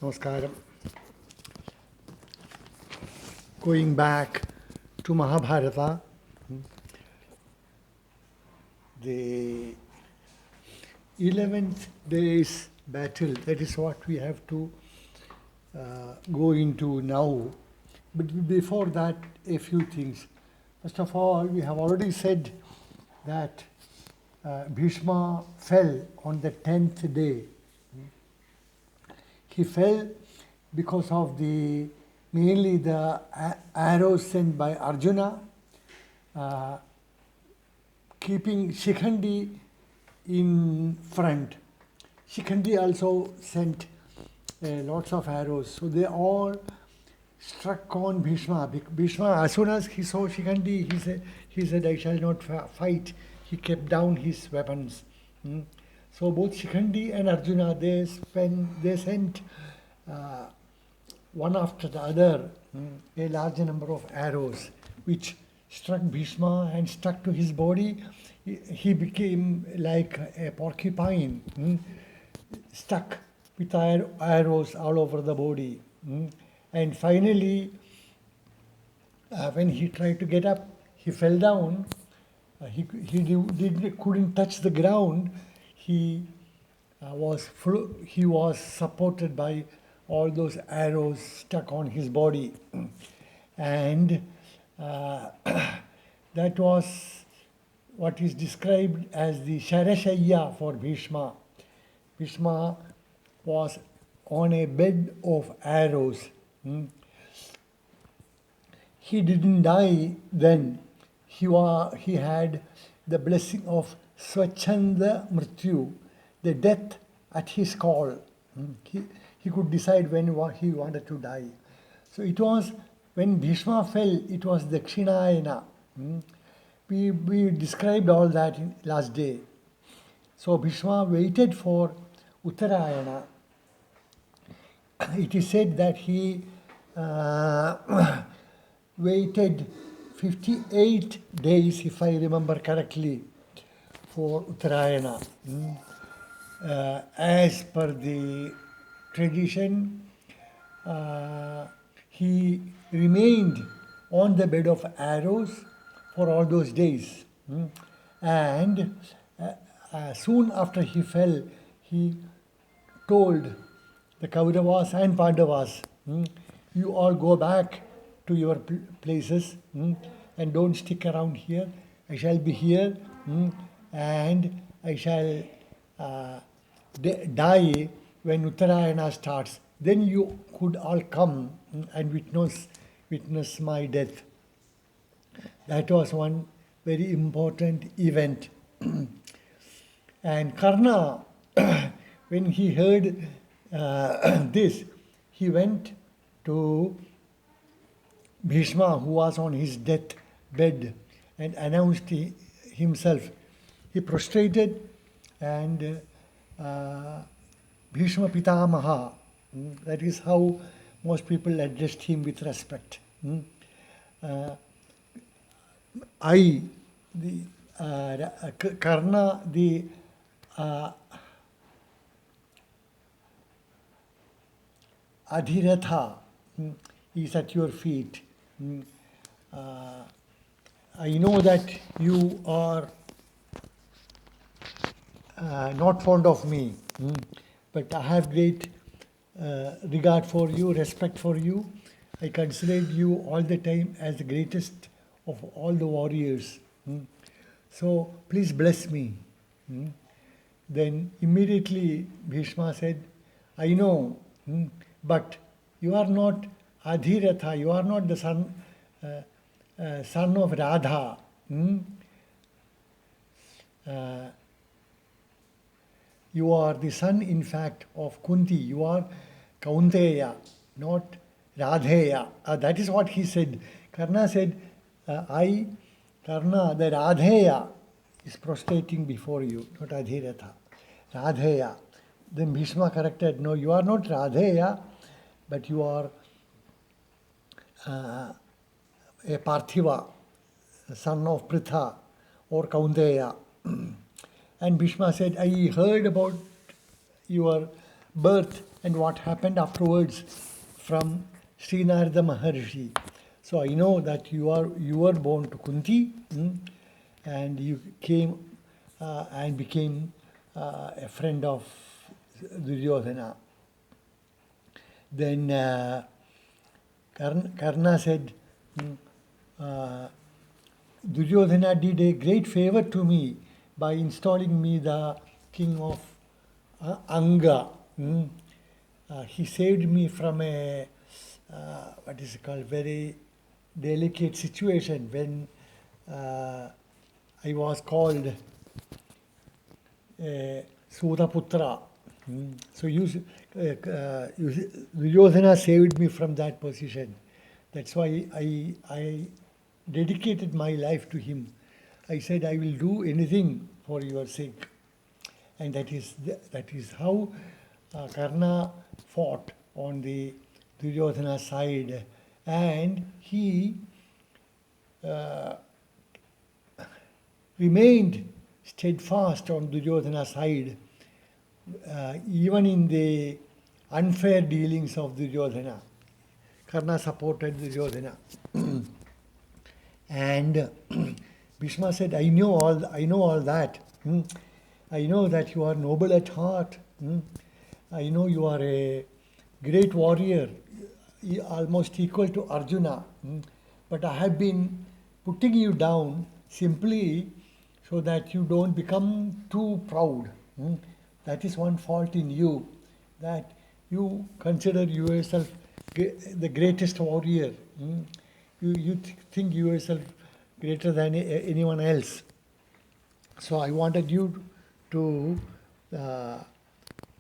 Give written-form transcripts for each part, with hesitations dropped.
Namaskaram. Going back to Mahabharata, the 11th day's battle, that is what we have to go into now. But before that, a few things. First of all, we have already said that Bhishma fell on the 10th day. He fell because of mainly the arrows sent by Arjuna, keeping Shikhandi in front. Shikhandi also sent lots of arrows. So they all struck on Bhishma. Bhishma, as soon as he saw Shikhandi, he said, I shall not fight. He kept down his weapons. So both Shikhandi and Arjuna, they sent one after the other a large number of arrows, which struck Bhishma and stuck to his body. He became like a porcupine, stuck with arrows all over the body. And finally, when he tried to get up, he fell down. He couldn't touch the ground. He was supported by all those arrows stuck on his body. And that was what is described as the Sharashayya for Bhishma. Bhishma was on a bed of arrows. He didn't die then. He had the blessing of Swachanda Mrityu, the death at his call. He could decide when he wanted to die. So it was, when Bhishma fell, it was Dakshinayana. We described all that in last day. So Bhishma waited for Uttarayana. It is said that he waited 58 days, if I remember correctly, for Uttarayana. As per the tradition, he remained on the bed of arrows for all those days. And soon after he fell, he told the Kauravas and Pandavas, you all go back to your places and don't stick around here. I shall be here and I shall die when Uttarayana starts. Then you could all come and witness my death. That was one very important event. And Karna, when he heard this, he went to Bhishma, who was on his death bed, and announced himself. He prostrated, and Bhishma Pitamaha, that is how most people addressed him with respect. Karna, the Adhiratha, is at your feet. I know that you are not fond of me, but I have great regard for you, respect for you. I considered you all the time as the greatest of all the warriors. So please bless me. Then immediately Bhishma said, I know, but you are not Adhiratha, you are not the son of Radha. You are the son, in fact, of Kunti. You are Kaunteya, not Radheya. That is what he said. Karna said, I, Karna, the Radheya, is prostrating before you, not Adhiratha. Radheya. Then Bhishma corrected, no, you are not Radheya, but you are a Parthiva, son of Pritha or Kaunteya. And Bhishma said, I heard about your birth and what happened afterwards from Srinarada Maharshi. So I know that you were born to Kunti, and you came and became a friend of Duryodhana. Then Karna said, Duryodhana did a great favor to me by installing me the king of Anga. He saved me from a, what is it called, very delicate situation when I was called Sudaputra. So Duryodhana saved me from that position. That's why I dedicated my life to him. I said, I will do anything for your sake. And that is how Karna fought on the Duryodhana side. And he remained steadfast on Duryodhana's side, even in the unfair dealings of Duryodhana. Karna supported Duryodhana. And Bhishma said, I know all that. I know that you are noble at heart. I know you are a great warrior, almost equal to Arjuna. But I have been putting you down simply so that you don't become too proud. That is one fault in you, that you consider yourself the greatest warrior. You think yourself greater than anyone else. So I wanted you to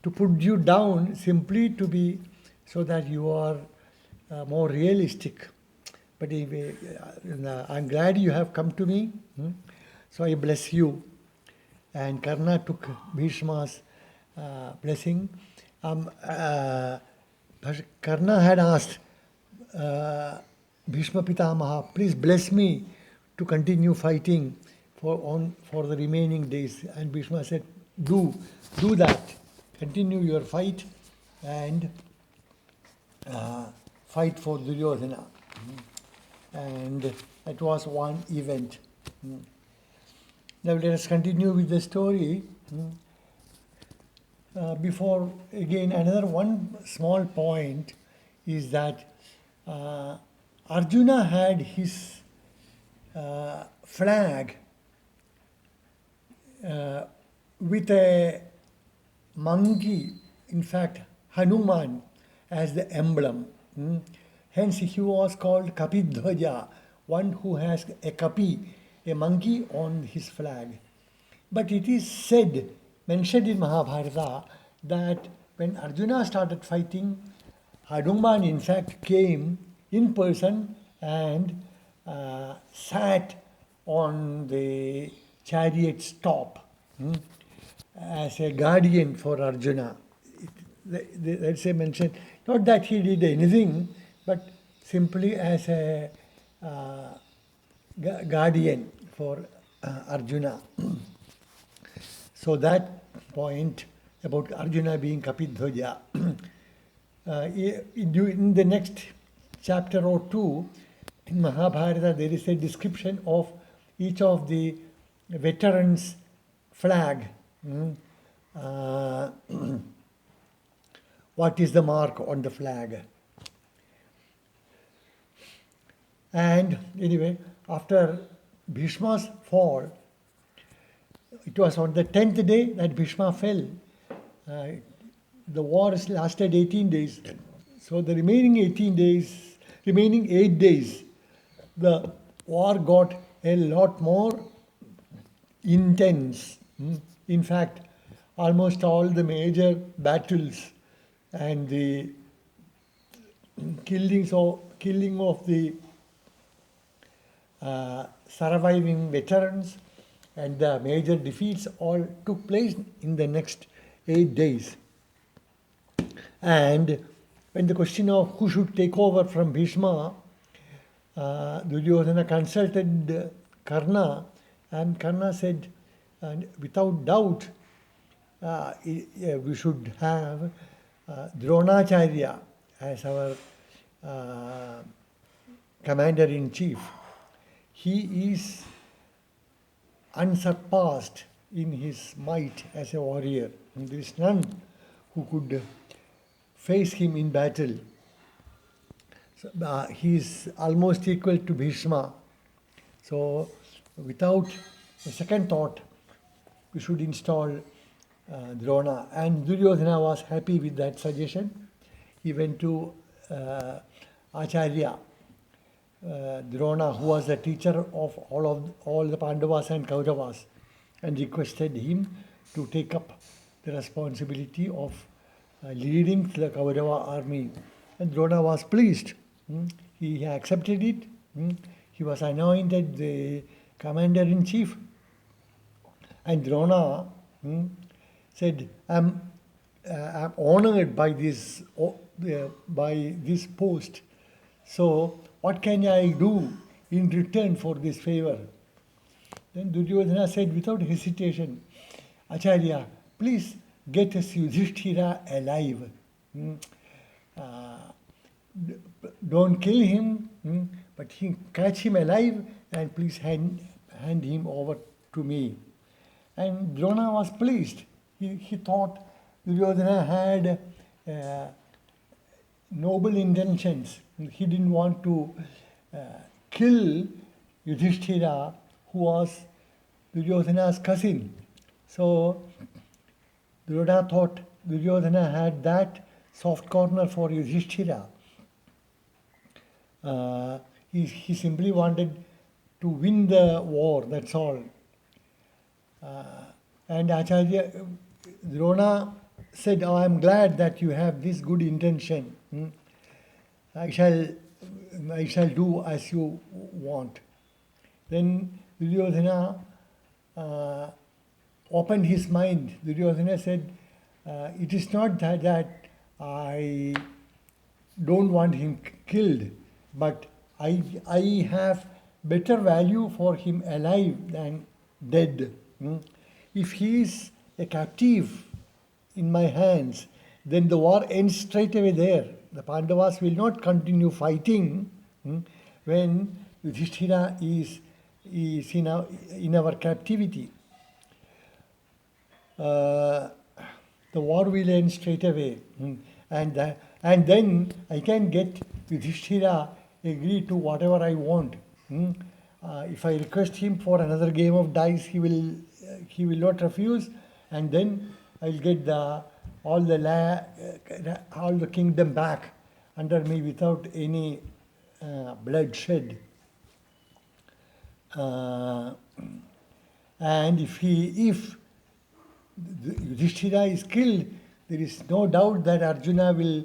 put you down simply to be so that you are more realistic. But anyway, I'm glad you have come to me. So I bless you. And Karna took Bhishma's blessing. Karna had asked Bhishma Pitamaha, please bless me to continue fighting for the remaining days. And Bhishma said, do that. Continue your fight and fight for Duryodhana. And that was one event. Now let us continue with the story. Before, again, another one small point is that Arjuna had his flag with a monkey, in fact, Hanuman, as the emblem. Hence, he was called Kapidhwaja, one who has a kapi, a monkey on his flag. But it is said, mentioned in Mahabharata, that when Arjuna started fighting, Hanuman in fact came in person and sat on the chariot's top as a guardian for Arjuna. That's a mention. Not that he did anything, but simply as a guardian for Arjuna. So that point about Arjuna being Kapidhwaja. In the next chapter or two, in Mahabharata, there is a description of each of the veterans' flag. What is the mark on the flag? And anyway, after Bhishma's fall, it was on the 10th day that Bhishma fell. The war lasted 18 days. So the remaining 8 days, the war got a lot more intense. In fact, almost all the major battles and the killing of the surviving veterans and the major defeats all took place in the next 8 days. And when the question of who should take over from Bhishma, Duryodhana consulted Karna, and Karna said, without doubt, we should have Dronacharya as our uh, commander in chief, he is unsurpassed in his might as a warrior. And there is none who could face him in battle. So, he is almost equal to Bhishma. So, without a second thought, we should install Drona. And Duryodhana was happy with that suggestion. He went to Acharya, Drona, who was the teacher of all the Pandavas and Kauravas, and requested him to take up the responsibility of leading the Kaurava army. And Drona was pleased. He accepted it. He was anointed the commander in chief. And Drona said, I'm honored by this post. So, what can I do in return for this favor? Then Duryodhana said without hesitation, Acharya, please get us Yudhishthira alive. Don't kill him, but catch him alive and please hand him over to me. And Drona was pleased. He thought Duryodhana had noble intentions. He didn't want to kill Yudhishthira, who was Duryodhana's cousin. So Drona thought Duryodhana had that soft corner for Yudhishthira. He simply wanted to win the war, that's all. And Acharya Drona said, oh, I am glad that you have this good intention. I shall do as you want. Then Duryodhana opened his mind. Duryodhana said, it is not that I don't want him killed, but I have better value for him alive than dead. If he is a captive in my hands, then the war ends straight away there. The Pandavas will not continue fighting when Yudhishthira is in our captivity. The war will end straight away. And then I can get Yudhishthira agree to whatever I want. If I request him for another game of dice, he will not refuse, and then I'll get all the kingdom back under me without any bloodshed. And if Yudhishthira is killed, there is no doubt that Arjuna will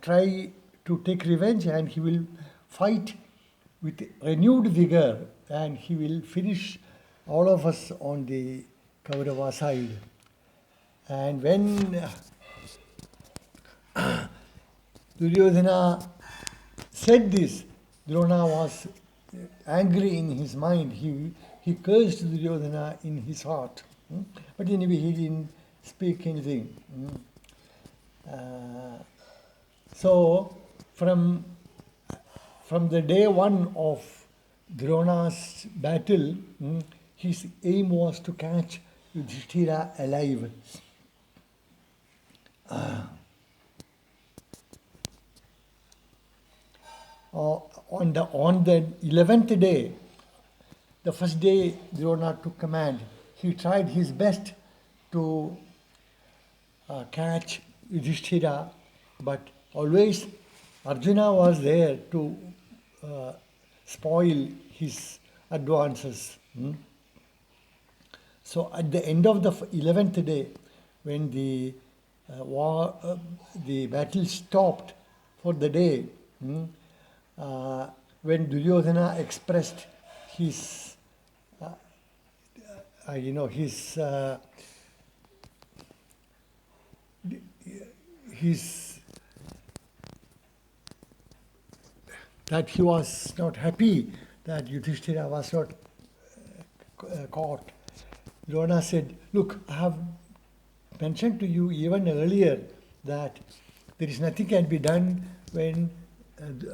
try to take revenge, and he will fight with renewed vigor, and he will finish all of us on the Kaurava side. And when Duryodhana said this, Drona was angry in his mind. He cursed Duryodhana in his heart. But anyway, he didn't speak anything. So, from the day one of Drona's battle, his aim was to catch Yudhishthira alive. On the 11th day, the first day Drona took command, he tried his best to catch Yudhishthira, but always Arjuna was there to spoil his advances. So at the end of the 11th day, when the battle stopped for the day, when Duryodhana expressed his that he was not happy that Yudhishthira was not caught. Drona said, look, I have mentioned to you even earlier that there is nothing can be done when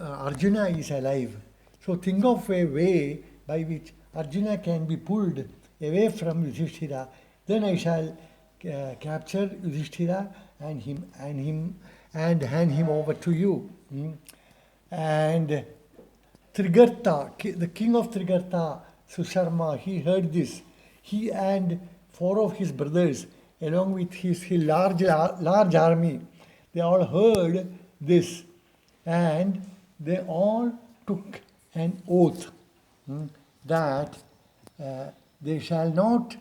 Arjuna is alive. So think of a way by which Arjuna can be pulled away from Yudhishthira. Then I shall capture Yudhishthira and hand him over to you. And Trigarta, the king of Trigarta, Susharma, he heard this. He and four of his brothers, along with his large army, they all heard this, and they all took an oath that they shall not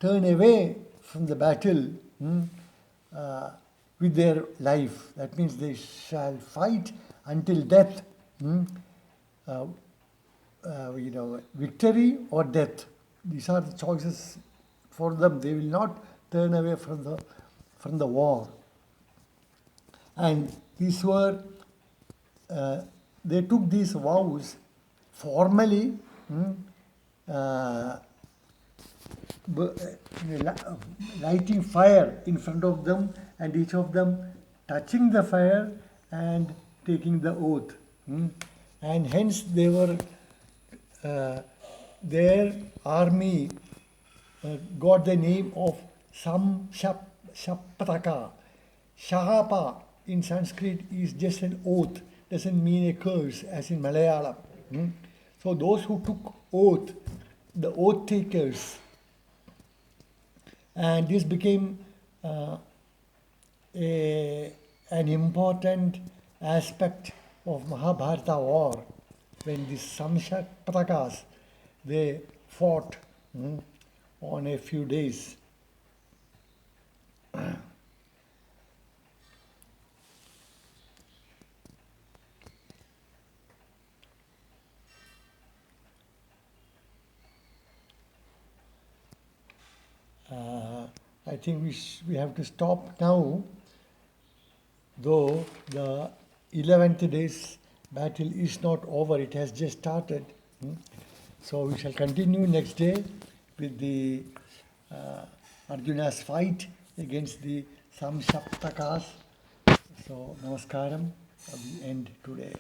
turn away from the battle with their life. That means they shall fight until death. Victory or death. These are the choices for them. They will not turn away from the war. And these were, they took these vows formally, lighting fire in front of them, and each of them touching the fire and taking the oath. And hence they were, their army got the name of Samsaptaka. Shahapa in Sanskrit is just an oath, doesn't mean a curse as in Malayalam. So those who took oath, the oath takers, and this became an important aspect of Mahabharata war, when these Samsaptakas, they fought on a few days. I think we have to stop now, though the 11th day's battle is not over, it has just started. So we shall continue next day with the Arjuna's fight against the Samsaptakas. So Namaskaram, we end today.